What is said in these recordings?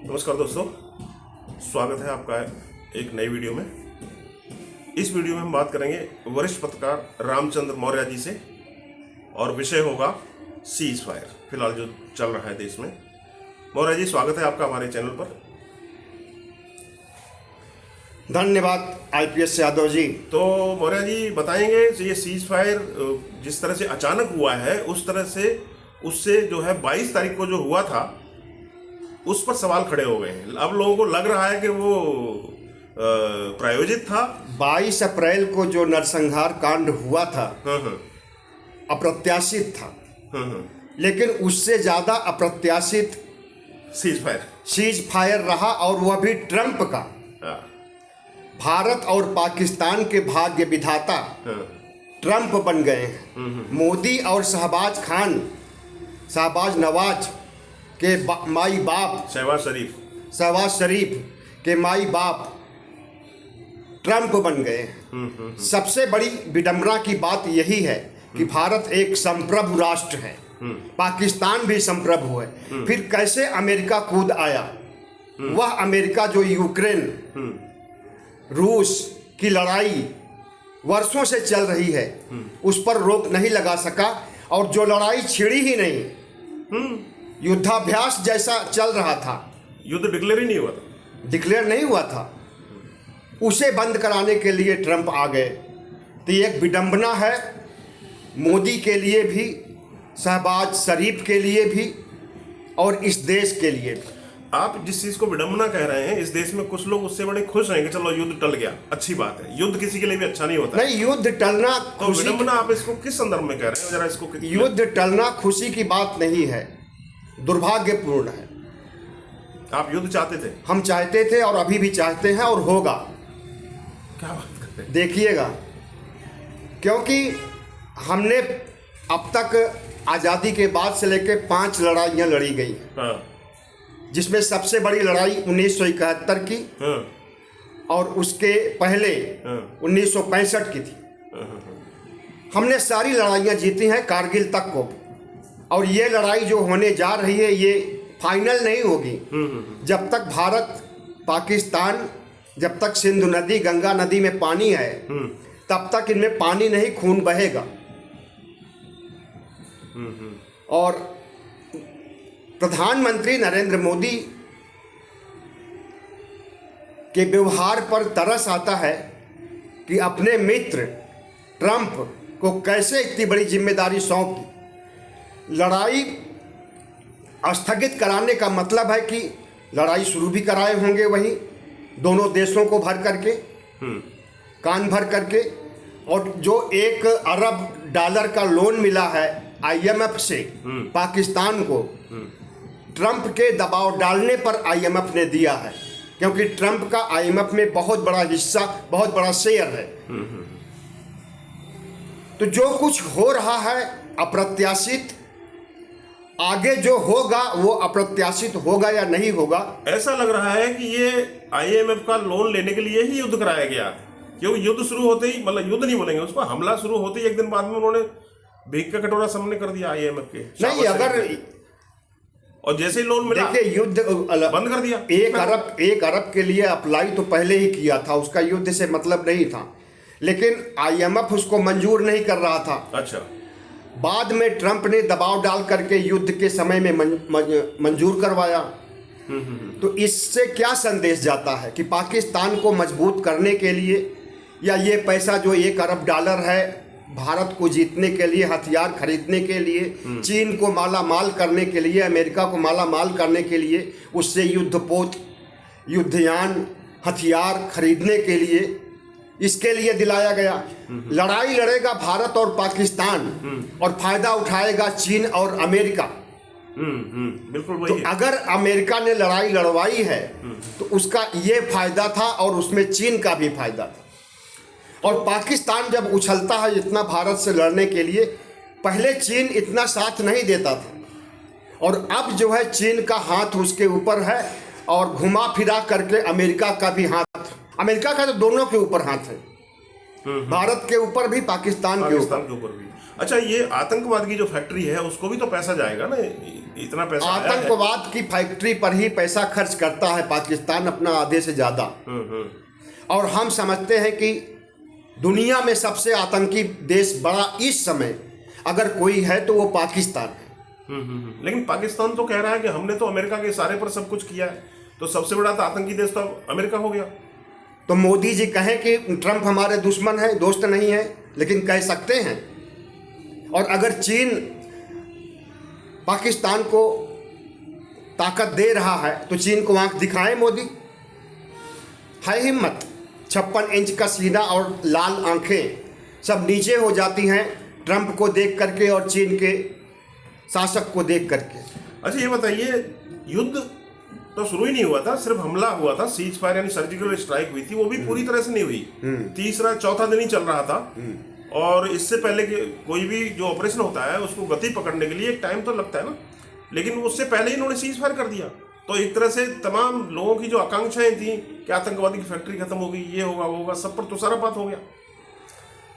नमस्कार दोस्तों, स्वागत है आपका एक नई वीडियो में। इस वीडियो में हम बात करेंगे वरिष्ठ पत्रकार रामचंद्र मौर्य जी से और विषय होगा सीज फायर, फिलहाल जो चल रहा है देश में। मौर्य जी, स्वागत है आपका हमारे चैनल पर। धन्यवाद आईपीएस यादव जी। तो मौर्य जी बताएंगे ये सीज फायर जिस तरह से अचानक हुआ है, उस तरह से उससे जो है 22 तारीख को जो हुआ था उस पर सवाल खड़े हो गए हैं। अब लोगों को लग रहा है कि वो प्रायोजित था। 22 अप्रैल को जो नरसंहार कांड हुआ था अप्रत्याशित था, लेकिन उससे ज्यादा अप्रत्याशित सीज फायर रहा, और वह भी ट्रंप का। भारत और पाकिस्तान के भाग्य विधाता ट्रंप बन गए हैं। मोदी और शहबाज नवाज के माई बाप शहबाज शरीफ के माई बाप ट्रंप बन गए हैं। सबसे बड़ी विडंबना की बात यही है कि भारत एक संप्रभु राष्ट्र है, पाकिस्तान भी संप्रभु है। फिर कैसे अमेरिका कूद आया? वह अमेरिका जो यूक्रेन रूस की लड़ाई वर्षों से चल रही है उस पर रोक नहीं लगा सका, और जो लड़ाई छिड़ी ही नहीं, युद्धाभ्यास जैसा चल रहा था, युद्ध डिक्लेयर नहीं हुआ था, उसे बंद कराने के लिए ट्रंप आ गए। तो ये एक विडंबना है मोदी के लिए भी, शहबाज शरीफ के लिए भी, और इस देश के लिए भी। आप जिस चीज को विडंबना कह रहे हैं, इस देश में कुछ लोग उससे बड़े खुश हैं कि चलो युद्ध टल गया, अच्छी बात है। युद्ध किसी के लिए भी अच्छा नहीं होता। नहीं, युद्ध टलना तो विडंबना आप इसको किस संदर्भ में कह रहे हैं? जरा इसको। युद्ध टलना खुशी की बात नहीं है, दुर्भाग्यपूर्ण है। आप युद्ध चाहते थे? हम चाहते थे और अभी भी चाहते हैं, और होगा। क्या बात करते हैं? देखिएगा, क्योंकि हमने अब तक आज़ादी के बाद से लेकर 5 लड़ाइयाँ लड़ी गई, जिसमें सबसे बड़ी लड़ाई 1971 की, और उसके पहले 1965 की थी। हमने सारी लड़ाइयाँ जीती हैं, कारगिल तक को। और ये लड़ाई जो होने जा रही है ये फाइनल नहीं होगी जब तक भारत पाकिस्तान, जब तक सिंधु नदी गंगा नदी में पानी है तब तक इनमें पानी नहीं, खून बहेगा। और प्रधानमंत्री नरेंद्र मोदी के व्यवहार पर तरस आता है कि अपने मित्र ट्रंप को कैसे इतनी बड़ी जिम्मेदारी सौंप दी। लड़ाई स्थगित कराने का मतलब है कि लड़ाई शुरू भी कराए होंगे वहीं दोनों देशों को भर करके, कान भर करके। और जो $1 अरब का लोन मिला है IMF से पाकिस्तान को, ट्रंप के दबाव डालने पर IMF ने दिया है, क्योंकि ट्रंप का IMF में बहुत बड़ा हिस्सा, बहुत बड़ा शेयर है। तो जो कुछ हो रहा है अप्रत्याशित, आगे जो होगा वो अप्रत्याशित होगा या नहीं होगा। ऐसा लग रहा है कि ये IMF का लोन लेने के लिए ही युद्ध कराया गया, क्योंकि युद्ध शुरू होते ही, मतलब युद्ध नहीं बोलेंगे उसको, हमला शुरू होते ही एक दिन बाद में उन्होंने भीख का कटोरा सामने कर दिया IMF के। नहीं, अगर और जैसे ही लोन मिला, देखिए, युद्ध बंद कर दिया। 1 अरब के लिए अप्लाई तो पहले ही किया था, उसका युद्ध से मतलब नहीं था, लेकिन IMF उसको मंजूर नहीं कर रहा था। अच्छा। बाद में ट्रंप ने दबाव डाल करके युद्ध के समय में मंजूर करवाया। तो इससे क्या संदेश जाता है कि पाकिस्तान को मजबूत करने के लिए, या ये पैसा जो $1 अरब है भारत को जीतने के लिए, हथियार खरीदने के लिए, चीन को माला माल करने के लिए, अमेरिका को माला माल करने के लिए, उससे युद्धपोत, युद्धयान, हथियार खरीदने के लिए, इसके लिए दिलाया गया। लड़ाई लड़ेगा भारत और पाकिस्तान, और फायदा उठाएगा चीन और अमेरिका। बिल्कुल वही तो है। अगर अमेरिका ने लड़ाई लड़वाई है तो उसका ये फायदा था, और उसमें चीन का भी फायदा था। और पाकिस्तान जब उछलता है इतना भारत से लड़ने के लिए, पहले चीन इतना साथ नहीं देता था, और अब जो है चीन का हाथ उसके ऊपर है, और घुमा फिरा करके अमेरिका का भी हाथ, अमेरिका का तो दोनों के ऊपर हाथ है, भारत के ऊपर भी, पाकिस्तान के ऊपर भी। अच्छा, ये आतंकवाद की जो फैक्ट्री है उसको भी तो पैसा जाएगा ना, इतना पैसा आया है। आतंकवाद की फैक्ट्री पर ही पैसा खर्च करता है पाकिस्तान अपना आधे से ज़्यादा। और हम समझते हैं कि दुनिया में सबसे आतंकी देश बड़ा इस समय अगर कोई है तो वो पाकिस्तान है। लेकिन पाकिस्तान तो कह रहा है कि हमने तो अमेरिका के इशारे पर सब कुछ किया है, तो सबसे बड़ा तो आतंकी देश तो अमेरिका हो गया। तो मोदी जी कहें कि ट्रंप हमारे दुश्मन है, दोस्त नहीं है, लेकिन कह सकते हैं। और अगर चीन पाकिस्तान को ताकत दे रहा है तो चीन को आंख दिखाएं मोदी। है हिम्मत। 56 इंच का सीना और लाल आंखें सब नीचे हो जाती हैं ट्रंप को देख करके और चीन के शासक को देख करके। अच्छा ये बताइए, युद्ध तो शुरू ही नहीं हुआ था, सिर्फ हमला हुआ था, सीज फायर यानी सर्जिकल स्ट्राइक हुई थी, वो भी पूरी तरह से नहीं हुई। तीसरा चौथा दिन ही चल रहा था। और इससे पहले कोई भी जो ऑपरेशन होता है उसको गति पकड़ने के लिए एक टाइम तो लगता है ना, लेकिन उससे पहले ही इन्होंने सीज फायर कर दिया। तो एक तरह से तमाम लोगों की जो आकांक्षाएं थी कि आतंकवादी की फैक्ट्री खत्म हो गई, ये होगा वो होगा, सब पर तुषारपात हो गया।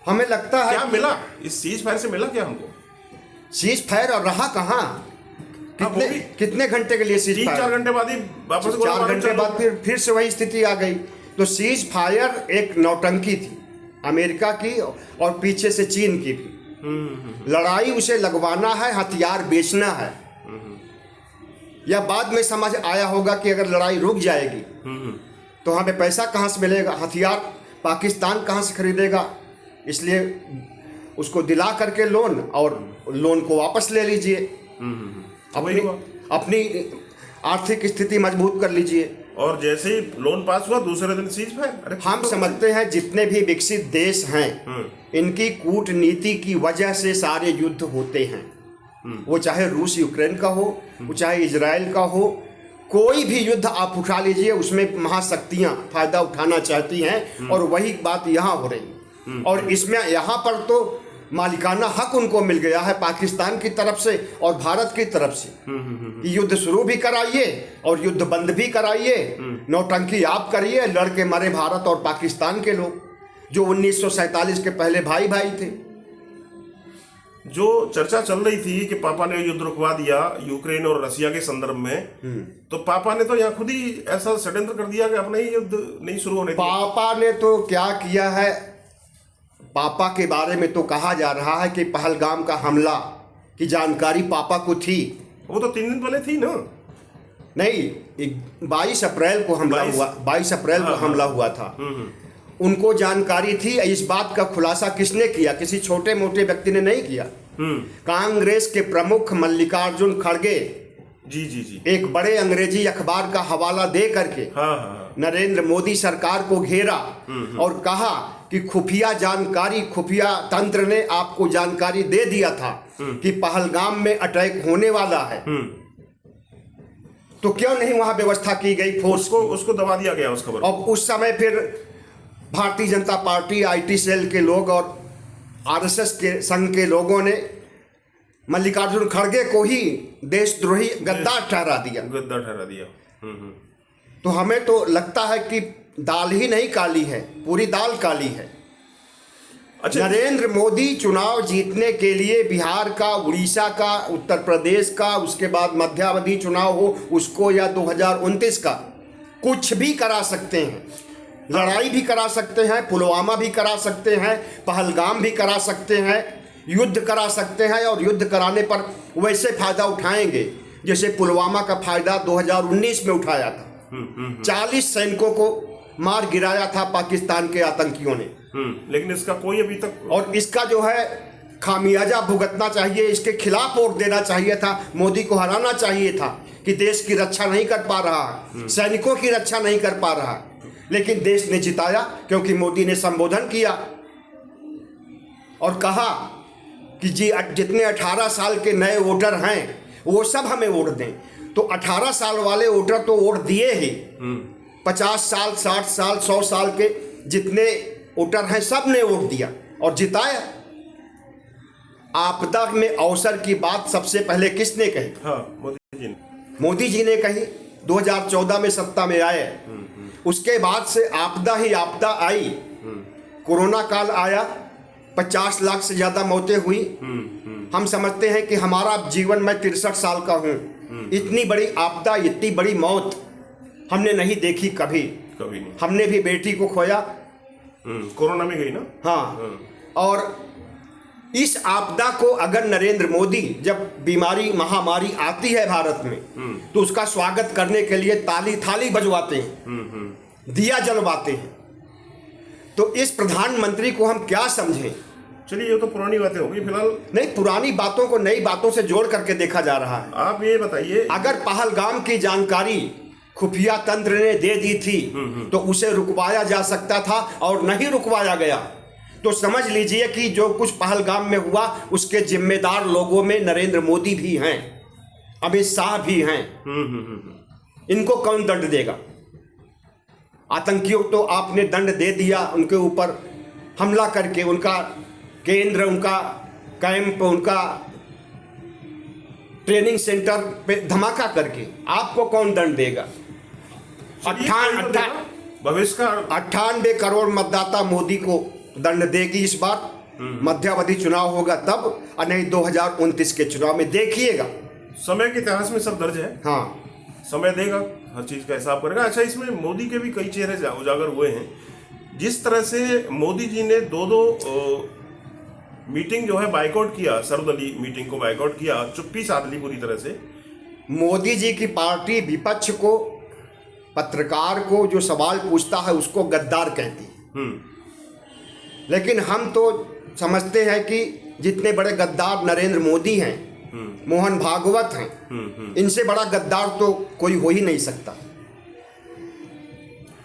हमें लगता है क्या मिला इस सीज फायर से? मिला क्या हमको? सीज फायर और रहा कहाँ? कितने घंटे के लिए सीज फायर? 3-4 घंटे बाद ही वापस 4 घंटे बाद फिर से वही स्थिति आ गई। तो सीज फायर एक नौटंकी थी अमेरिका की और पीछे से चीन की भी। लड़ाई उसे लगवाना है, हथियार बेचना है। या बाद में समझ आया होगा कि अगर लड़ाई रुक जाएगी तो हमें पैसा कहाँ से मिलेगा, हथियार पाकिस्तान कहाँ से खरीदेगा। इसलिए उसको दिला करके लोन, और लोन को वापस ले लीजिए, अपनी आर्थिक स्थिति मजबूत कर लीजिए। और जैसे ही लोन पास हुआ दूसरे दिन सीज फायर। अरे हम समझते हैं जितने भी विकसित देश हैं इनकी कूटनीति की वजह से सारे युद्ध होते हैं। वो चाहे रूस यूक्रेन का हो, वो चाहे इजराइल का हो, कोई भी युद्ध आप उठा लीजिए उसमें महाशक्तियां फायदा उठाना चाहती हैं। और वही बात यहाँ हो रही। और इसमें यहाँ पर तो मालिकाना हक उनको मिल गया है पाकिस्तान की तरफ से और भारत की तरफ से कि युद्ध शुरू भी कराइए और युद्ध बंद भी कराइए। नौटंकी आप करिए, लड़के मरे भारत और पाकिस्तान के लोग जो 1947 के पहले भाई भाई थे। जो चर्चा चल रही थी कि पापा ने युद्ध रुकवा दिया यूक्रेन और रसिया के संदर्भ में, तो पापा ने तो यहाँ खुद ही ऐसा षड्यंत्र कर दिया कि अपना ही युद्ध नहीं शुरू होने दिया। पापा ने तो क्या किया है, पापा के बारे में तो कहा जा रहा है कि पहलगाम का हमला की जानकारी पापा को थी। वो तो 3 दिन पहले थी ना? नहीं, 22 अप्रैल को हमला हुआ, 22 अप्रैल को हमला हुआ था। उनको जानकारी थी। इस बात का खुलासा किसने किया? किसी छोटे मोटे व्यक्ति ने नहीं किया। कांग्रेस के प्रमुख मल्लिकार्जुन खड़गे जी एक बड़े अंग्रेजी अखबार का हवाला दे करके नरेंद्र मोदी सरकार को घेरा और कहा कि खुफिया जानकारी, खुफिया तंत्र ने आपको जानकारी दे दिया था कि पहलगाम में अटैक होने वाला है, तो क्यों नहीं वहां व्यवस्था की गई फोर्स को? उसको दबा दिया गया उस खबर। और उस समय फिर Bharatiya Janata party, IT cell के लोग और RSS के संघ के लोगों ने मल्लिकार्जुन खड़गे को ही देशद्रोही गद्दार ठहरा दिया। तो हमें तो लगता है कि दाल ही नहीं काली है, पूरी दाल काली है। अच्छा, नरेंद्र मोदी चुनाव जीतने के लिए बिहार का, उड़ीसा का, उत्तर प्रदेश का, उसके बाद मध्यावधि चुनाव हो उसको, या 2029 का, कुछ भी करा सकते हैं। लड़ाई भी करा सकते हैं, पुलवामा भी करा सकते हैं, पहलगाम भी करा सकते हैं, युद्ध करा सकते हैं। और युद्ध कराने पर वैसे फायदा उठाएंगे जैसे पुलवामा का फायदा 2019 में उठाया था। 40 सैनिकों को मार गिराया था पाकिस्तान के आतंकियों ने। लेकिन इसका कोई अभी तक, और इसका जो है खामियाजा भुगतना चाहिए, इसके खिलाफ वोट देना चाहिए था, मोदी को हराना चाहिए था कि देश की रक्षा नहीं कर पा रहा, सैनिकों की रक्षा नहीं कर पा रहा। लेकिन देश ने जिताया क्योंकि मोदी ने संबोधन किया और कहा कि जी जितने 18 साल के नए वोटर हैं वो सब हमें वोट दें। तो 18 साल वाले वोटर तो वोट दिए ही, 50 साल, 60 साल, 100 साल के जितने वोटर हैं सब ने वोट दिया और जिताया। आपदा में अवसर की बात सबसे पहले किसने कही? मोदी जी ने कही। 2014 में सत्ता में आए, उसके बाद से आपदा ही आपदा आई। कोरोना काल आया, 50 लाख से ज्यादा मौतें हुई। हम समझते हैं कि हमारा जीवन, मैं 63 साल का हूँ, इतनी बड़ी आपदा, इतनी बड़ी मौत हमने नहीं देखी कभी। कभी नहीं। हमने भी बेटी को खोया, कोरोना में गई ना। हाँ। और इस आपदा को अगर नरेंद्र मोदी, जब बीमारी महामारी आती है भारत में, तो उसका स्वागत करने के लिए ताली थाली बजवाते हैं, दिया जलवाते हैं, तो इस प्रधानमंत्री को हम क्या समझें? चलिए, ये तो पुरानी बातें हो गई फिलहाल। नहीं, पुरानी बातों को नई बातों से जोड़ करके देखा जा रहा है। आप ये बताइए, अगर पहलगाम की जानकारी खुफिया तंत्र ने दे दी थी तो उसे रुकवाया जा सकता था, और नहीं रुकवाया गया तो समझ लीजिए कि जो कुछ पहलगाम में हुआ उसके जिम्मेदार लोगों में नरेंद्र मोदी भी हैं, अमित शाह भी हैं। इनको कौन दंड देगा? आतंकियों तो आपने दंड दे दिया, उनके ऊपर हमला करके, उनका केंद्र, उनका कैंप, उनका ट्रेनिंग सेंटर पे धमाका करके, आपको कौन दंड देगा? 98 करोड़ मतदाता मोदी को दंड देगी इस बार। मध्यावधि चुनाव होगा तब, और नहीं 2029 के चुनाव में देखिएगा। समय के इतिहास में सब दर्ज है। हाँ, समय देगा, हर चीज का हिसाब करेगा। अच्छा, इसमें मोदी के भी कई चेहरे उजागर हुए हैं। जिस तरह से मोदी जी ने दो मीटिंग जो है बाइकआउट किया, सर्वदलीय मीटिंग को बाइकआउट किया, चुप्पी साध ली पूरी तरह से। मोदी जी की पार्टी विपक्ष को, पत्रकार को जो सवाल पूछता है उसको गद्दार कहती है, लेकिन हम तो समझते हैं कि जितने बड़े गद्दार नरेंद्र मोदी हैं, मोहन भागवत हैं, इनसे बड़ा गद्दार तो कोई हो ही नहीं सकता।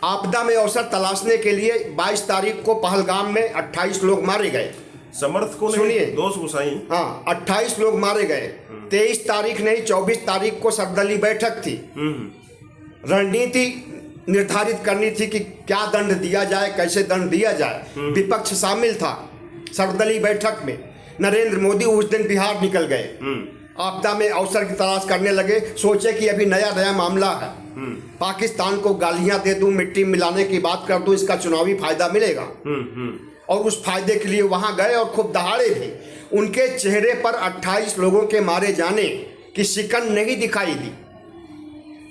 आपदा में अवसर तलाशने के लिए 22 तारीख को पहलगाम में 28 लोग मारे गए। समर्थकों ने सुनिए, दोष घुसाई। हाँ, 28 लोग मारे गए। 23 तारीख नहीं, 24 तारीख को सर्वदलीय बैठक थी। रणनीति निर्धारित करनी थी कि क्या दंड दिया जाए, कैसे दंड दिया जाए। विपक्ष शामिल था सर्वदलीय बैठक में। नरेंद्र मोदी उस दिन बिहार निकल गए, आपदा में अवसर की तलाश करने लगे। सोचे कि अभी नया नया मामला है, पाकिस्तान को गालियां दे दूं, मिट्टी मिलाने की बात कर दूं, इसका चुनावी फायदा मिलेगा। और उस फायदे के लिए वहां गए और खूब दहाड़े भी। उनके चेहरे पर 28 लोगों के मारे जाने की शिकन नहीं दिखाई दी।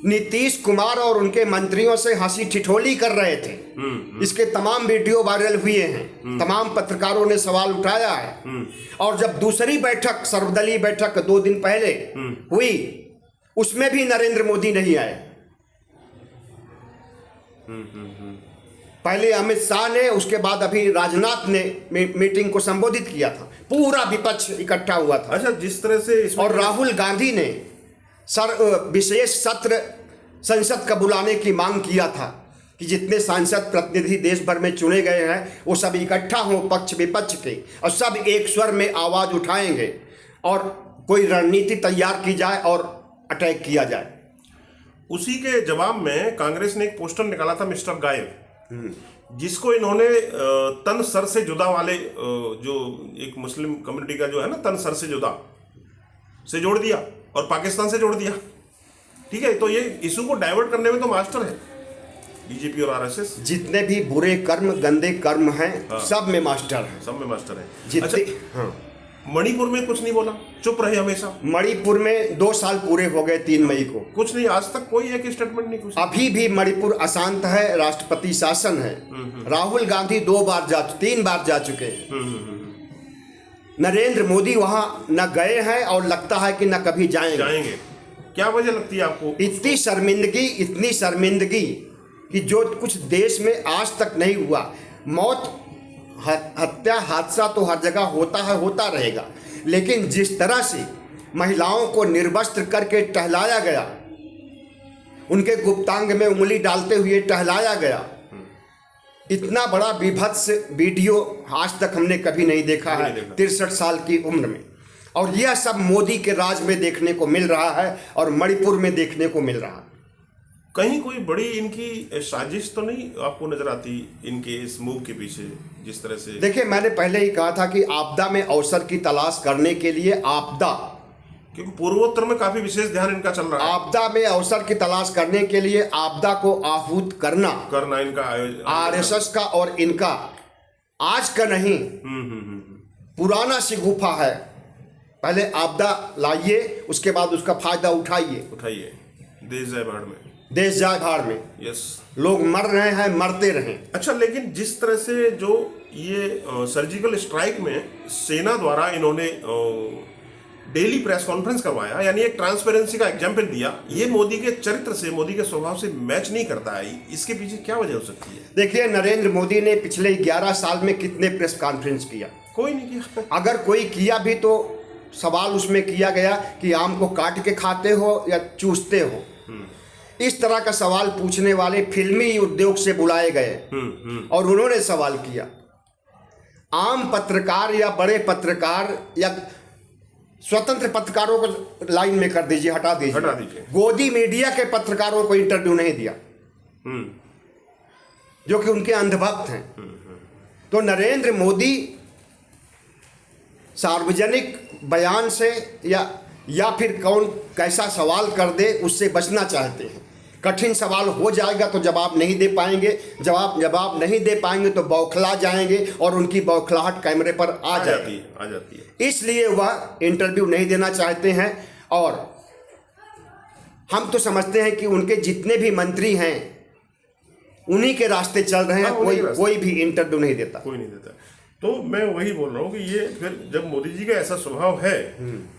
नीतीश कुमार और उनके मंत्रियों से हंसी ठिठोली कर रहे थे। इसके तमाम वीडियो वायरल हुए हैं, तमाम पत्रकारों ने सवाल उठाया है। और जब दूसरी बैठक, सर्वदलीय बैठक 2 दिन पहले हुई, उसमें भी नरेंद्र मोदी नहीं आए। पहले अमित शाह ने, उसके बाद अभी राजनाथ ने मीटिंग को संबोधित किया था। पूरा विपक्ष इकट्ठा हुआ था। अच्छा, जिस तरह से और राहुल गांधी ने विशेष सत्र संसद का बुलाने की मांग किया था कि जितने सांसद प्रतिनिधि देश भर में चुने गए हैं वो सब इकट्ठा हों पक्ष विपक्ष के, और सब एक स्वर में आवाज उठाएंगे और कोई रणनीति तैयार की जाए और अटैक किया जाए। उसी के जवाब में कांग्रेस ने एक पोस्टर निकाला था, मिस्टर गायब, जिसको इन्होंने तन सर से जुदा वाले, जो एक मुस्लिम कम्युनिटी का जो है ना, तन सर से जुदा से जोड़ दिया और पाकिस्तान से जोड़ दिया। ठीक है, तो ये इशू को डाइवर्ट करने में तो मास्टर है बीजेपी और आरएसएस। जितने भी बुरे कर्म, गंदे कर्म हैं, हाँ, सब में मास्टर है, सब में मास्टर है। जितने अच्छा, हाँ। मणिपुर में कुछ नहीं बोला, चुप रहे हमेशा। मणिपुर में 2 साल पूरे हो गए 3 मई को, कुछ नहीं, आज तक कोई एक स्टेटमेंट नहीं, कुछ। अभी भी मणिपुर अशांत है, राष्ट्रपति शासन है। राहुल गांधी 3 बार जा चुके हैं। नरेंद्र मोदी वहां न गए हैं और लगता है कि न कभी जाएंगे। क्या वजह लगती है आपको? इतनी शर्मिंदगी कि जो कुछ देश में आज तक नहीं हुआ। मौत, हत्या, हादसा तो हर जगह होता है, होता रहेगा, लेकिन जिस तरह से महिलाओं को निर्वस्त्र करके टहलाया गया, उनके गुप्तांग में उंगली डालते हुए टहलाया गया, इतना बड़ा विभत्स वीडियो आज तक हमने कभी नहीं देखा है 63 साल की उम्र में। और यह सब मोदी के राज में देखने को मिल रहा है और मणिपुर में देखने को मिल रहा है। कहीं कोई बड़ी इनकी साजिश तो नहीं आपको नजर आती इनके इस मूव के पीछे, जिस तरह से? देखिए, मैंने पहले ही कहा था कि आपदा में अवसर की तलाश करने के लिए, आपदा, क्योंकि पूर्वोत्तर में काफी विशेष ध्यान इनका चल रहा है, आपदा में अवसर की तलाश करने के लिए आपदा को आहूत करना इनका आरएसएस का और इनका आज का नहीं, पुराना शिगुफा है। पहले आपदा लाइए, उसके बाद उसका फायदा उठाइए। उठाइए, देश जाए बाढ़ में। देश जाए भाड़ में। यस। लोग मर रहे हैं, मरते रहें। अच्छा, लेकिन जिस तरह से जो ये सर्जिकल स्ट्राइक में सेना द्वारा इन्होंने डेली प्रेस कॉन्फ्रेंस करवाया, यानी एक ट्रांसपेरेंसी का एग्जाम्पल दिया, ये मोदी के चरित्र से, मोदी के स्वभाव से मैच नहीं करता है। इसके पीछे क्या वजह हो सकती है? देखिए, नरेंद्र मोदी ने पिछले 11 साल में कितने प्रेस कॉन्फ्रेंस किया? कोई नहीं किया। अगर कोई किया भी तो सवाल उसमें किया गया कि आम को काट के खाते हो या चूसते हो। इस तरह का सवाल पूछने वाले फिल्मी उद्योग से बुलाए गए और उन्होंने सवाल किया। आम पत्रकार या बड़े पत्रकार या स्वतंत्र पत्रकारों को लाइन में कर दीजिए, हटा दीजिए। गोदी मीडिया के पत्रकारों को इंटरव्यू नहीं दिया, जो कि उनके अंधभक्त हैं। तो नरेंद्र मोदी सार्वजनिक बयान से या फिर कौन कैसा सवाल कर दे उससे बचना चाहते हैं। कठिन सवाल हो जाएगा तो जवाब नहीं दे पाएंगे, जवाब नहीं दे पाएंगे तो बौखला जाएंगे और उनकी बौखलाहट कैमरे पर आ जाती है। इसलिए वह इंटरव्यू नहीं देना चाहते हैं। और हम तो समझते हैं कि उनके जितने भी मंत्री हैं उन्हीं के रास्ते चल रहे हैं। कोई भी इंटरव्यू नहीं देता। कोई नहीं देता। तो मैं वही बोल रहा हूँ कि ये फिर जब मोदी जी का ऐसा स्वभाव है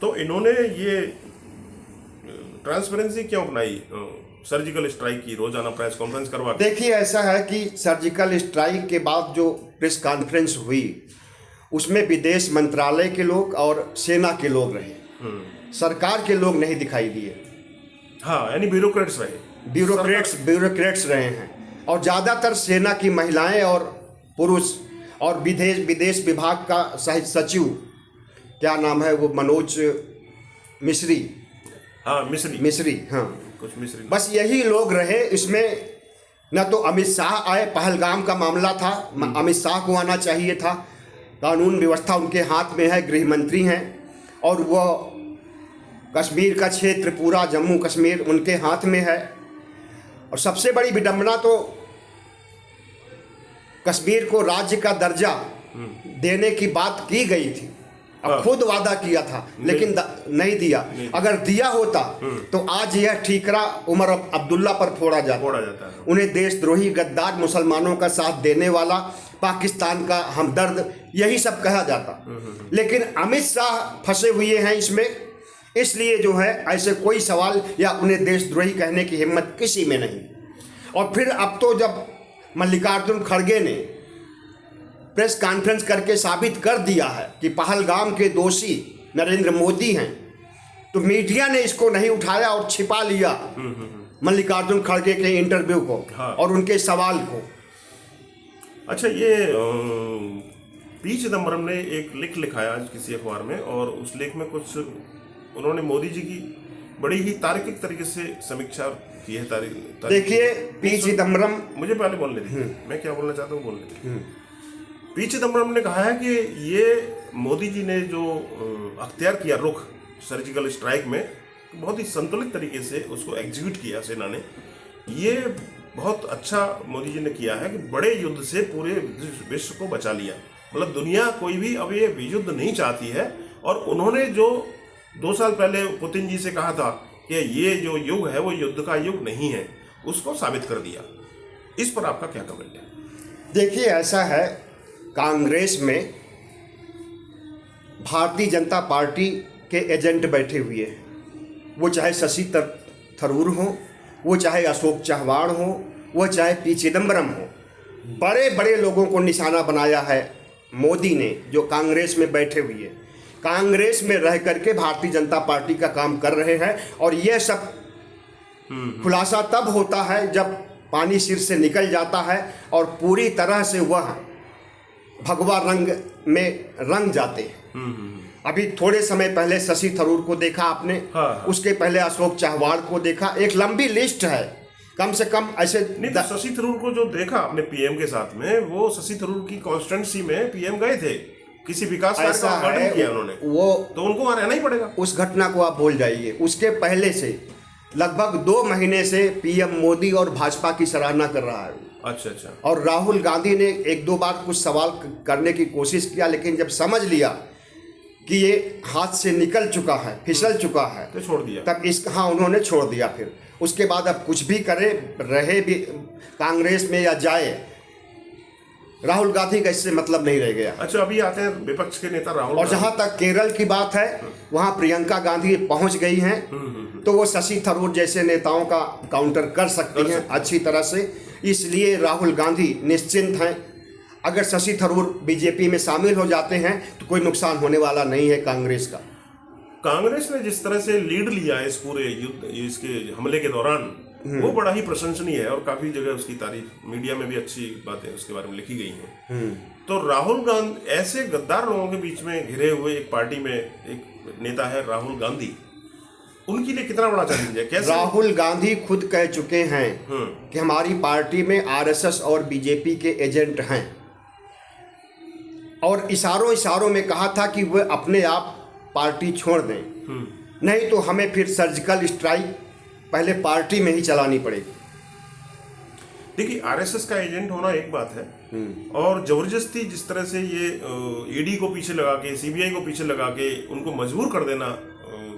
तो इन्होंने ये ट्रांसपेरेंसी क्यों अपनाई? सर्जिकल स्ट्राइक की रोजाना प्रेस कॉन्फ्रेंस करवा। देखिए, ऐसा है कि सर्जिकल स्ट्राइक के बाद जो प्रेस कॉन्फ्रेंस हुई उसमें विदेश मंत्रालय के लोग और सेना के लोग रहे, सरकार के लोग नहीं दिखाई दिए। हाँ, यानी ब्यूरोक्रेट्स रहे। ब्यूरोक्रेट्स रहे हैं। और ज़्यादातर सेना की महिलाएं और पुरुष और विदेश विभाग का सचिव, क्या नाम है वो, मनोज मिश्री। हाँ, मिश्री, हाँ कुछ मिश्री। बस यही लोग रहे इसमें। न तो अमित शाह आए, पहलगाम का मामला था, अमित शाह को आना चाहिए था। कानून व्यवस्था उनके हाथ में है, गृह मंत्री हैं, और वो कश्मीर का क्षेत्र पूरा जम्मू कश्मीर उनके हाथ में है। और सबसे बड़ी विडंबना तो कश्मीर को राज्य का दर्जा देने की बात की गई थी। अब खुद वादा किया था लेकिन नहीं दिया। अगर दिया होता तो आज यह ठीकरा उमर अब्दुल्ला पर फोड़ा जाता है। उन्हें देशद्रोही, गद्दार, मुसलमानों का साथ देने वाला, पाकिस्तान का हमदर्द, यही सब कहा जाता। लेकिन अमित शाह फंसे हुए हैं इसमें, इसलिए जो है ऐसे कोई सवाल या उन्हें देशद्रोही कहने की हिम्मत किसी में नहीं। और फिर अब तो जब मल्लिकार्जुन खड़गे ने प्रेस कॉन्फ्रेंस करके साबित कर दिया है कि पहलगाम के दोषी नरेंद्र मोदी हैं, तो मीडिया ने इसको नहीं उठाया और छिपा लिया मल्लिकार्जुन खड़गे के इंटरव्यू को। हाँ। और उनके सवाल को। अच्छा, ये पी चिदम्बरम ने एक लेख लिखा है आज किसी अखबार में, और उस लेख में कुछ उन्होंने मोदी जी की बड़ी ही तार्किक तरीके से समीक्षा की है। देखिए, पी चिदम्बरम, मुझे पहले बोलने दीजिए, मैं क्या बोलना चाहता हूँ बोलने दीजिए। पी चिदम्बरम ने कहा है कि ये मोदी जी ने जो अख्तियार किया रुख सर्जिकल स्ट्राइक में, बहुत ही संतुलित तरीके से उसको एग्जीक्यूट किया सेना ने। ये बहुत अच्छा मोदी जी ने किया है कि बड़े युद्ध से पूरे विश्व को बचा लिया। मतलब दुनिया कोई भी अब ये युद्ध नहीं चाहती है। और उन्होंने जो 2 साल पहले पुतिन जी से कहा था कि ये जो युग है वो युद्ध का युग नहीं है, उसको साबित कर दिया। इस पर आपका क्या कमेंट है? देखिए, ऐसा है, कांग्रेस में भारतीय जनता पार्टी के एजेंट बैठे हुए हैं। वो चाहे शशि थरूर हो, वो चाहे अशोक चव्हाण हो, वो चाहे पी चिदम्बरम हो, बड़े बड़े लोगों को निशाना बनाया है मोदी ने, जो कांग्रेस में बैठे हुए हैं। कांग्रेस में रह करके भारतीय जनता पार्टी का काम कर रहे हैं। और यह सब खुलासा तब होता है जब पानी सिर से निकल जाता है और पूरी तरह से वह भगवा रंग में रंग जाते हैं। अभी थोड़े समय पहले शशि थरूर को देखा आपने। हाँ। उसके पहले अशोक चव्हाण को देखा। एक लंबी लिस्ट है, कम से कम ऐसे नहीं। तो शशि थरूर को जो देखा आपने पीएम के साथ में, वो शशि थरूर की कॉन्स्टिट्यूंसी में पीएम गए थे, किसी विकास कार्य का उद्घाटन किया उन्होंने, वो तो उनको वहां रहना ही पड़ेगा। उस घटना को आप भूल जाइए। उसके पहले से लगभग 2 महीने से पीएम मोदी और भाजपा की सराहना कर रहा है। अच्छा। और राहुल गांधी ने 1-2 बार कुछ सवाल करने की कोशिश किया, लेकिन जब समझ लिया कि ये हाथ से निकल चुका है, फिसल चुका है, तो छोड़ दिया। तब हाँ उन्होंने छोड़ दिया। फिर उसके बाद अब कुछ भी करे, रहे भी कांग्रेस में या जाए, राहुल गांधी का इससे मतलब नहीं रह गया। अच्छा, अभी आते हैं विपक्ष के नेता राहुल और जहां तक केरल की बात है, वहां प्रियंका गांधी पहुंच गई हैं, तो वो शशि थरूर जैसे नेताओं का काउंटर कर सकती हैं अच्छी तरह से। इसलिए राहुल गांधी निश्चिंत हैं। अगर शशि थरूर बीजेपी में शामिल हो जाते हैं तो कोई नुकसान होने वाला नहीं है कांग्रेस का। कांग्रेस ने जिस तरह से लीड लिया है इस पूरे युद्ध, इसके हमले के दौरान, वो बड़ा ही प्रशंसनीय है और काफी जगह उसकी तारीफ, मीडिया में भी अच्छी बातें उसके बारे में लिखी गई हैं। तो राहुल गांधी ऐसे गद्दार लोगों के बीच में घिरे हुए एक पार्टी में एक नेता है राहुल गांधी, उनके लिए कितना बड़ा चैलेंज है? कैसे? राहुल गांधी खुद कह चुके हैं कि हमारी पार्टी में आरएसएस और बीजेपी के एजेंट हैं, और इशारों में कहा था कि वे अपने आप पार्टी छोड़ दें, नहीं तो हमें फिर सर्जिकल स्ट्राइक पहले पार्टी में ही चलानी पड़ेगी। देखिए, आरएसएस का एजेंट होना एक बात है, और जबरदस्ती जिस तरह से ये ईडी को पीछे लगा के, सीबीआई को पीछे लगा के उनको मजबूर कर देना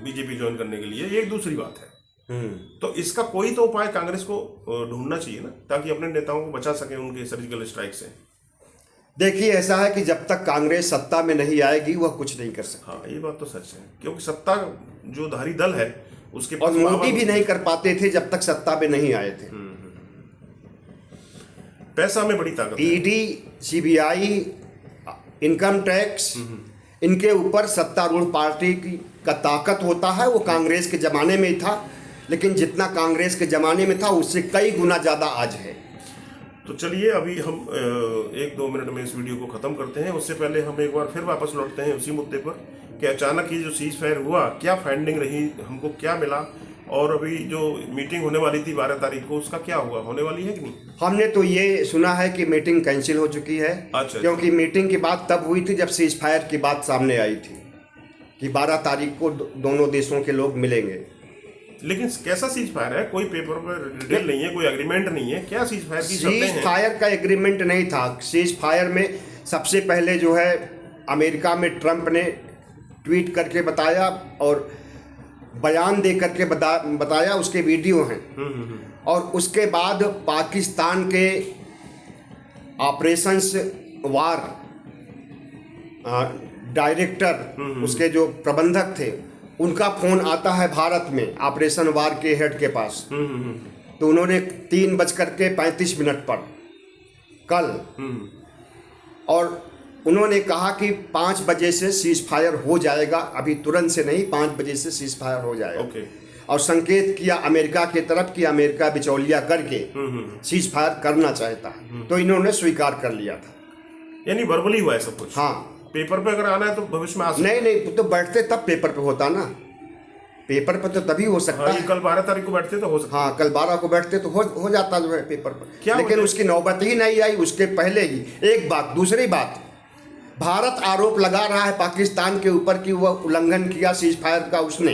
बीजेपी ज्वाइन करने के लिए, ये एक दूसरी बात है। तो इसका कोई तो उपाय कांग्रेस को ढूंढना चाहिए ना, ताकि अपने नेताओं को बचा सके उनके सर्जिकल स्ट्राइक से। देखिए, ऐसा है कि जब तक कांग्रेस सत्ता में नहीं आएगी वह कुछ नहीं कर सकती। हाँ, ये बात तो सच है, क्योंकि सत्ता जो धारी दल है उसके और मोदी भी नहीं कर पाते थे जब तक सत्ता में नहीं आए थे। पैसा में बड़ी ताकत है। ईडी, सीबीआई, इनकम टैक्स, इनके ऊपर सत्तारूढ़ पार्टी का ताकत होता है। वो कांग्रेस के ज़माने में ही था, लेकिन जितना कांग्रेस के ज़माने में था उससे कई गुना ज़्यादा आज है। तो चलिए, अभी हम 1-2 मिनट में इस वीडियो को ख़त्म करते हैं। उससे पहले हम एक बार फिर वापस लौटते हैं उसी मुद्दे पर कि अचानक ये जो सीज फायर हुआ, क्या फाइंडिंग रही, हमको क्या मिला, और अभी जो मीटिंग होने वाली थी 12 तारीख को, उसका क्या हुआ, होने वाली है कि नहीं? हमने तो ये सुना है कि मीटिंग कैंसिल हो चुकी है। अच्छा, क्योंकि मीटिंग की बात तब हुई थी जब सीज फायर की बात सामने आई थी कि 12 तारीख को दोनों देशों के लोग मिलेंगे। लेकिन कैसा सीज फायर है? कोई पेपर पर डिटेल नहीं है, कोई एग्रीमेंट नहीं है, क्या सीज फायर की शर्तें हैं? सीज फायर का एग्रीमेंट नहीं था। सीज फायर में सबसे पहले जो है अमेरिका में ट्रंप ने ट्वीट करके बताया और बयान दे करके बताया, उसके वीडियो हैं। और उसके बाद पाकिस्तान के ऑपरेशंस वार डायरेक्टर, उसके जो प्रबंधक थे, उनका फोन आता है भारत में ऑपरेशन वार के हेड के पास। तो उन्होंने 3:35 पर कल, और उन्होंने कहा कि 5 बजे से सीज फायर हो जाएगा, अभी तुरंत से नहीं, 5 बजे से सीज फायर हो जाएगा। और संकेत किया अमेरिका की तरफ कि अमेरिका बिचौलिया करके सीज फायर करना चाहता है। तो इन्होंने स्वीकार कर लिया था। यानी वर्बली हुआ है सब कुछ? हाँ। पेपर पे अगर आना है तो भविष्य में आ सकता है? नहीं, तो बैठते तब पेपर पे होता ना। पेपर पर तो तभी हो सकता है। कल 12 तारीख को बैठते तो हो सकता है। हाँ, कल 12 को बैठते तो हो जाता जो है पेपर पर। क्या लेकिन उसकी नौबत ही नहीं आई, उसके पहले ही। एक बात। दूसरी बात, भारत आरोप लगा रहा है पाकिस्तान के ऊपर कि वह उल्लंघन किया सीज फायर का। उसने,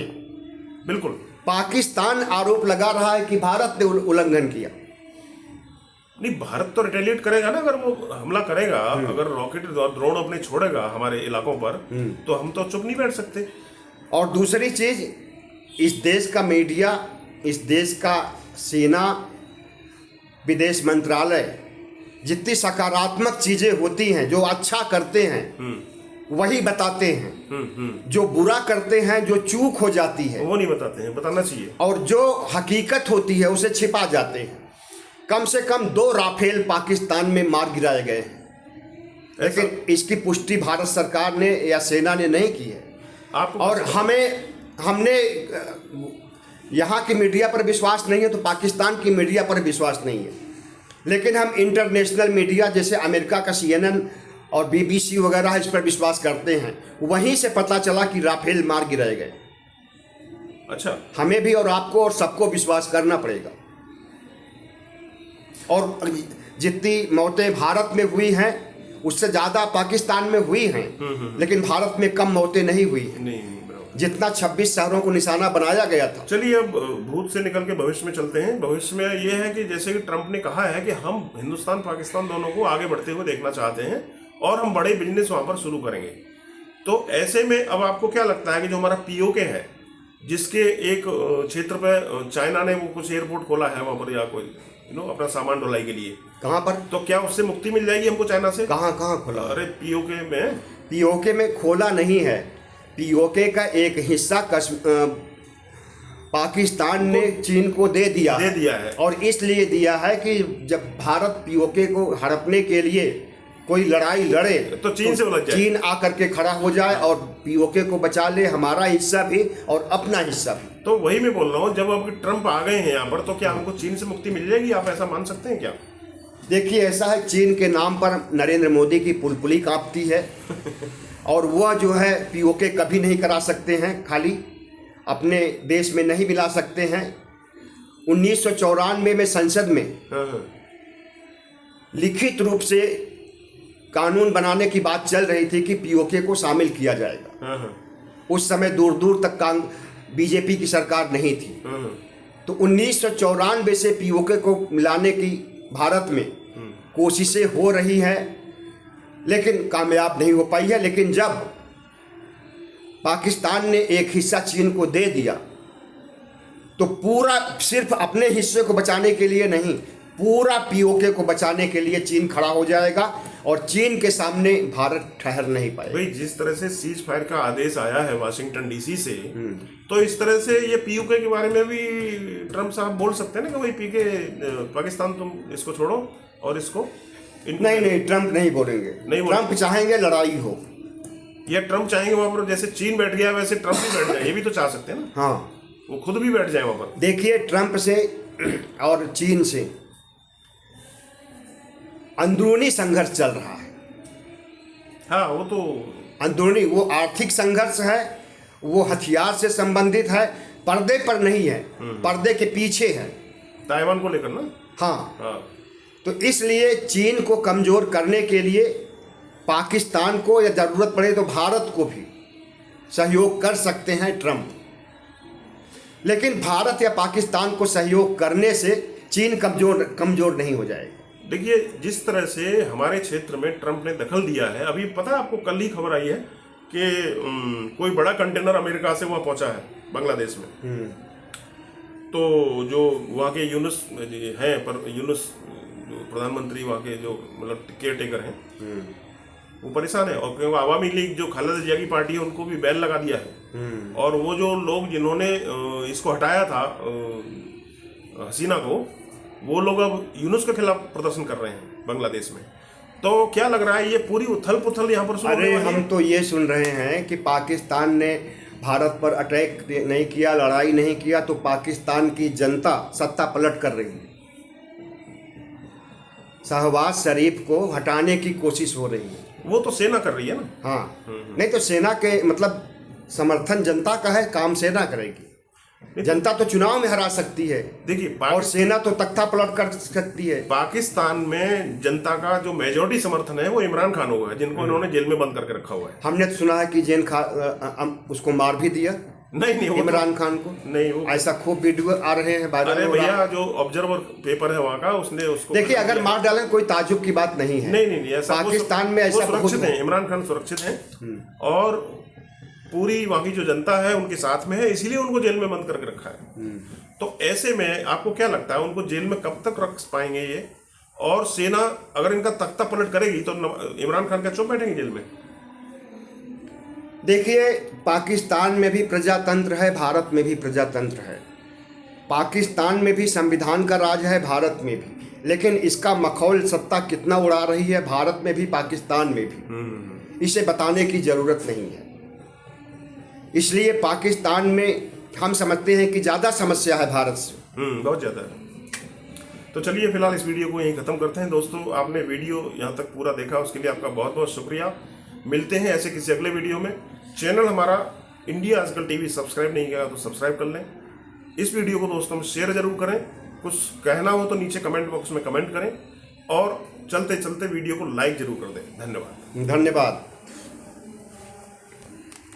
बिल्कुल, पाकिस्तान आरोप लगा रहा है कि भारत ने उल्लंघन किया। नहीं, भारत तो रिटेलिएट करेगा ना, अगर वो हमला करेगा, अगर रॉकेट ड्रोन अपने छोड़ेगा हमारे इलाकों पर, तो हम तो चुप नहीं बैठ सकते। और दूसरी चीज, इस देश का मीडिया, इस देश का सेना, विदेश मंत्रालय, जितनी सकारात्मक चीजें होती हैं, जो अच्छा करते हैं वही बताते हैं। जो बुरा करते हैं, जो चूक हो जाती है, वो नहीं बताते हैं, बताना चाहिए। और जो हकीकत होती है उसे छिपा जाते हैं। कम से कम 2 राफेल पाकिस्तान में मार गिराए गए हैं, लेकिन इसकी पुष्टि भारत सरकार ने या सेना ने नहीं की है। और हमने यहाँ की मीडिया पर विश्वास नहीं है तो पाकिस्तान की मीडिया पर विश्वास नहीं है। लेकिन हम इंटरनेशनल मीडिया जैसे अमेरिका का CNN और BBC वगैरह इस पर विश्वास करते हैं। वहीं से पता चला कि राफेल मार गिराए गए। अच्छा, हमें भी और आपको और सबको विश्वास करना पड़ेगा। और जितनी मौतें भारत में हुई हैं उससे ज़्यादा पाकिस्तान में हुई हैं, लेकिन भारत में कम मौतें नहीं हुई हैं। नहीं, जितना 26 शहरों को निशाना बनाया गया था। चलिए, अब भूत से निकल के भविष्य में चलते हैं। भविष्य में ये है कि जैसे कि ट्रंप ने कहा है कि हम हिंदुस्तान पाकिस्तान दोनों को आगे बढ़ते हुए देखना चाहते हैं और हम बड़े बिजनेस वहाँ पर शुरू करेंगे। तो ऐसे में अब आपको क्या लगता है कि जो हमारा पीओके है, जिसके एक क्षेत्र पे चाइना ने वो कुछ एयरपोर्ट खोला है वहां पर, या कोई अपना सामान ढुलाई के लिए, कहाँ पर? तो क्या उससे मुक्ति मिल जाएगी हमको चाइना से? कहाँ खोला? अरे पीओके में। पीओके में खोला नहीं है। पीओके का एक हिस्सा पाकिस्तान ने चीन को दे दिया है। और इसलिए दिया है कि जब भारत पीओके को हड़पने के लिए कोई लड़ाई लड़े तो चीन से उलझ जाए, चीन आकर के खड़ा हो जाए और पीओके को बचा ले, हमारा हिस्सा भी और अपना हिस्सा भी। तो वही मैं बोल रहा हूँ, जब अब ट्रम्प आ गए हैं यहाँ पर, तो क्या हमको चीन से मुक्ति मिल जाएगी? आप ऐसा मान सकते हैं क्या? देखिए, ऐसा है, चीन के नाम पर नरेंद्र मोदी की पुलपुली कांपती है और वह जो है पीओके कभी नहीं करा सकते हैं, खाली अपने देश में नहीं मिला सकते हैं। 1994 में संसद में लिखित रूप से कानून बनाने की बात चल रही थी कि पीओके को शामिल किया जाएगा। उस समय दूर दूर तक बीजेपी की सरकार नहीं थी। तो 1994 से पीओके को मिलाने की भारत में कोशिशें हो रही है, लेकिन कामयाब नहीं हो पाई है। लेकिन जब पाकिस्तान ने एक हिस्सा चीन को दे दिया तो पूरा, सिर्फ अपने हिस्से को बचाने के लिए नहीं, पूरा पीओके को बचाने के लिए चीन खड़ा हो जाएगा और चीन के सामने भारत ठहर नहीं पाएगा। भाई, जिस तरह से सीज फायर का आदेश आया है वाशिंगटन डीसी से, तो इस तरह से ये पीओके के बारे में भी ट्रम्प साहब बोल सकते हैं ना कि भाई पीके पाकिस्तान तुम इसको छोड़ो और इसको नहीं, ट्रम्प नहीं बोलेंगे। ट्रम्प चाहेंगे लड़ाई हो, या ट्रम्प चाहेंगे वहां पर जैसे चीन बैठ गया वैसे ट्रम्प भी बैठ जाए, ये भी तो चाह सकते हैं ना। हाँ, वो खुद भी बैठ जाए वहां पर। देखिए, ट्रम्प से और चीन से अंदरूनी संघर्ष चल रहा है। हाँ, वो तो अंदरूनी, वो आर्थिक संघर्ष है, वो हथियार से संबंधित है, पर्दे पर नहीं है, पर्दे के पीछे है, ताइवान को लेकर ना। हाँ। तो इसलिए चीन को कमजोर करने के लिए पाकिस्तान को, या जरूरत पड़े तो भारत को भी सहयोग कर सकते हैं ट्रम्प। लेकिन भारत या पाकिस्तान को सहयोग करने से चीन कमजोर नहीं हो जाएगा। देखिए, जिस तरह से हमारे क्षेत्र में ट्रम्प ने दखल दिया है, अभी पता है आपको, कल ही खबर आई है कि कोई बड़ा कंटेनर अमेरिका से वहाँ पहुँचा है बांग्लादेश में। तो जो वहाँ के यूनुस हैं, पर यूनुस जो प्रधानमंत्री वहाँ के, जो मतलब केयर टेकर हैं, वो परेशान है। और क्योंकि आवामी लीग जो खालिदा जिया की पार्टी है, उनको भी बैन लगा दिया है। और वो जो लोग जिन्होंने इसको हटाया था, हसीना को, वो लोग अब यूनुस के खिलाफ प्रदर्शन कर रहे हैं बांग्लादेश में। तो क्या लग रहा है, ये पूरी उथल पुथल यहाँ पर शुरू होने वाली है? हम तो ये सुन रहे हैं कि पाकिस्तान ने भारत पर अटैक नहीं किया, लड़ाई नहीं किया, तो पाकिस्तान की जनता सत्ता पलट कर रही है। शहबाज शरीफ को हटाने की कोशिश हो रही है। वो तो सेना कर रही है ना। हाँ, नहीं तो सेना के मतलब समर्थन जनता का है, काम सेना करेगी। जनता तो चुनाव में हरा सकती है, देखिए, और सेना तो तख्ता पलट कर सकती है। पाकिस्तान में जनता का जो मेजॉरिटी समर्थन है वो इमरान खान हुआ है, जिनको इन्होंने जेल में बंद करके रखा हुआ है। हमने तो सुना है कि उसको मार भी दिया। नहीं, इमरान खान को नहीं, वो ऐसा खूब वीडियो आ रहे हैं। अरे भैया, जो ऑब्जर्वर पेपर है वहाँ का, उसने उसको, देखिए, अगर मार डालें कोई ताजुब की बात नहीं है। नहीं, ऐसा पाकिस्तान में ऐसा सुरक्षित है, इमरान खान सुरक्षित है और पूरी वहाँ की जो जनता है उनके साथ में है, इसीलिए उनको जेल में बंद करके रखा है। तो ऐसे में आपको क्या लगता है, उनको जेल में कब तक रख पाएंगे ये? और सेना अगर इनका तख्ता पलट करेगी तो इमरान खान का चुप बैठेंगे जेल में? देखिए, पाकिस्तान में भी प्रजातंत्र है, भारत में भी प्रजातंत्र है। पाकिस्तान में भी संविधान का राज है, भारत में भी। लेकिन इसका मखौल सत्ता कितना उड़ा रही है, भारत में भी पाकिस्तान में भी, इसे बताने की ज़रूरत नहीं है। इसलिए पाकिस्तान में हम समझते हैं कि ज़्यादा समस्या है भारत से। बहुत ज़्यादा है। तो चलिए, फिलहाल इस वीडियो को यहीं ख़त्म करते हैं। दोस्तों, आपने वीडियो यहाँ तक पूरा देखा, उसके लिए आपका बहुत बहुत शुक्रिया। मिलते हैं ऐसे किसी अगले वीडियो में। चैनल हमारा इंडिया आजकल टीवी सब्सक्राइब नहीं किया तो सब्सक्राइब कर लें। इस वीडियो को दोस्तों में शेयर जरूर करें। कुछ कहना हो तो नीचे कमेंट बॉक्स में कमेंट करें और चलते चलते वीडियो को लाइक जरूर कर दें। धन्यवाद। धन्यवाद।